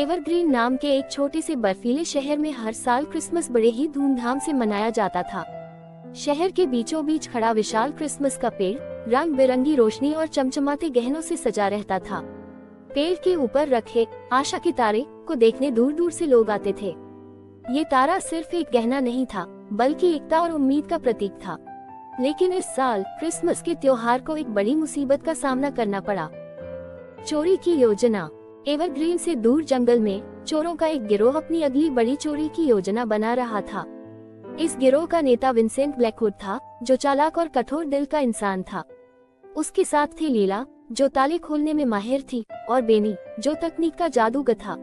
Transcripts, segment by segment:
Evergreen नाम के एक छोटे से बर्फीले शहर में हर साल क्रिसमस बड़े ही धूमधाम से मनाया जाता था। शहर के बीचों बीच खड़ा विशाल क्रिसमस का पेड़ रंग बिरंगी रोशनी और चमचमाते गहनों से सजा रहता था। पेड़ के ऊपर रखे आशा के तारे को देखने दूर दूर से लोग आते थे। ये तारा सिर्फ एक गहना नहीं था, बल्कि एकता और उम्मीद का प्रतीक था। लेकिन इस साल क्रिसमस के त्योहार को एक बड़ी मुसीबत का सामना करना पड़ा। चोरी की योजना। एवरग्रीन से दूर जंगल में चोरों का एक गिरोह अपनी अगली बड़ी चोरी की योजना बना रहा था। इस गिरोह का नेता विंसेंट ब्लैकवुड था, जो चालाक और कठोर दिल का इंसान था। उसके साथ थी लीला, जो ताले खोलने में माहिर थी, और बेनी, जो तकनीक का जादूगर था।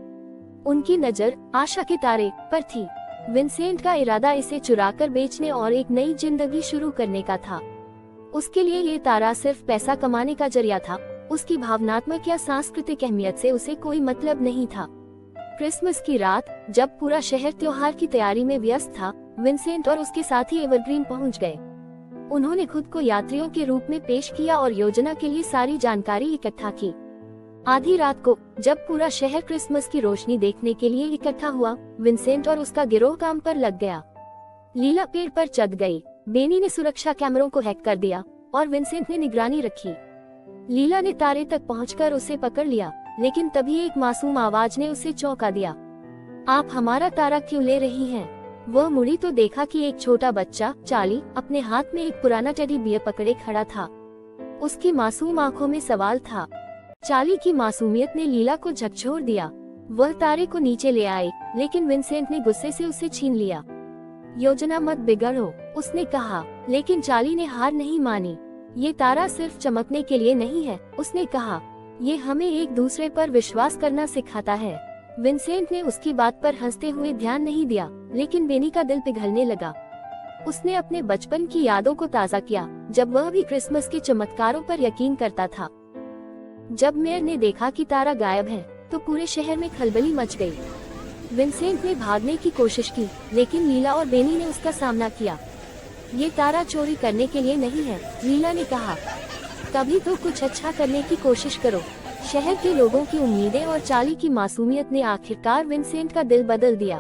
उनकी नजर आशा के तारे पर थी। विंसेंट का इरादा इसे चुराकर बेचने और एक नई जिंदगी शुरू करने का था। उसके लिए ये तारा सिर्फ पैसा कमाने का जरिया था। उसकी भावनात्मक या सांस्कृतिक अहमियत से उसे कोई मतलब नहीं था। क्रिसमस की रात, जब पूरा शहर त्योहार की तैयारी में व्यस्त था, विंसेंट और उसके साथी एवरग्रीन पहुंच गए। उन्होंने खुद को यात्रियों के रूप में पेश किया और योजना के लिए सारी जानकारी इकट्ठा की। आधी रात को, जब पूरा शहर क्रिसमस की रोशनी देखने के लिए इकट्ठा हुआ, विंसेंट और उसका गिरोह काम पर लग गया। लीला पेड़ पर चढ़ गई, बेनी ने सुरक्षा कैमरों को हैक कर दिया और विंसेंट ने निगरानी रखी। लीला ने तारे तक पहुंचकर उसे पकड़ लिया, लेकिन तभी एक मासूम आवाज ने उसे चौंका दिया। आप हमारा तारा क्यों ले रही हैं? वह मुड़ी तो देखा कि एक छोटा बच्चा, चार्ली, अपने हाथ में एक पुराना टेडी बियर पकड़े खड़ा था। उसकी मासूम आंखों में सवाल था। चार्ली की मासूमियत ने लीला को झकझोर दिया। वह तारे को नीचे ले आई, लेकिन विंसेंट ने गुस्से से उसे छीन लिया। योजना मत बिगड़ो, उसने कहा, लेकिन चार्ली ने हार नहीं मानी। ये तारा सिर्फ चमकने के लिए नहीं है, उसने कहा। ये हमें एक दूसरे पर विश्वास करना सिखाता है। विंसेंट ने उसकी बात पर हंसते हुए ध्यान नहीं दिया, लेकिन बेनी का दिल पिघलने लगा। उसने अपने बचपन की यादों को ताज़ा किया, जब वह भी क्रिसमस के चमत्कारों पर यकीन करता था। जब मेयर ने देखा कि तारा गायब है, तो पूरे शहर में खलबली मच गई। विंसेंट ने भागने की कोशिश की, लेकिन लीला और बेनी ने उसका सामना किया। ये तारा चोरी करने के लिए नहीं है, लीला ने कहा। कभी तो कुछ अच्छा करने की कोशिश करो। शहर के लोगों की उम्मीदें और चार्ली की मासूमियत ने आखिरकार विंसेंट का दिल बदल दिया।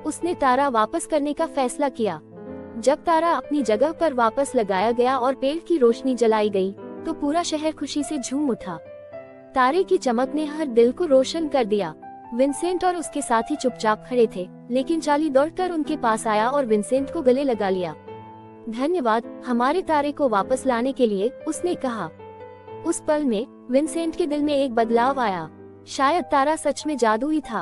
उसने तारा वापस करने का फैसला किया। जब तारा अपनी जगह पर वापस लगाया गया और पेड़ की रोशनी जलाई गई, तो पूरा शहर खुशी से झूम उठा। तारे की चमक ने हर दिल को रोशन कर दिया। विंसेंट और उसके साथी चुपचाप खड़े थे, लेकिन चार्ली दौड़कर उनके पास आया और विंसेंट को गले लगा लिया। धन्यवाद हमारे तारे को वापस लाने के लिए, उसने कहा। उस पल में विंसेंट के दिल में एक बदलाव आया। शायद तारा सच में जादुई था।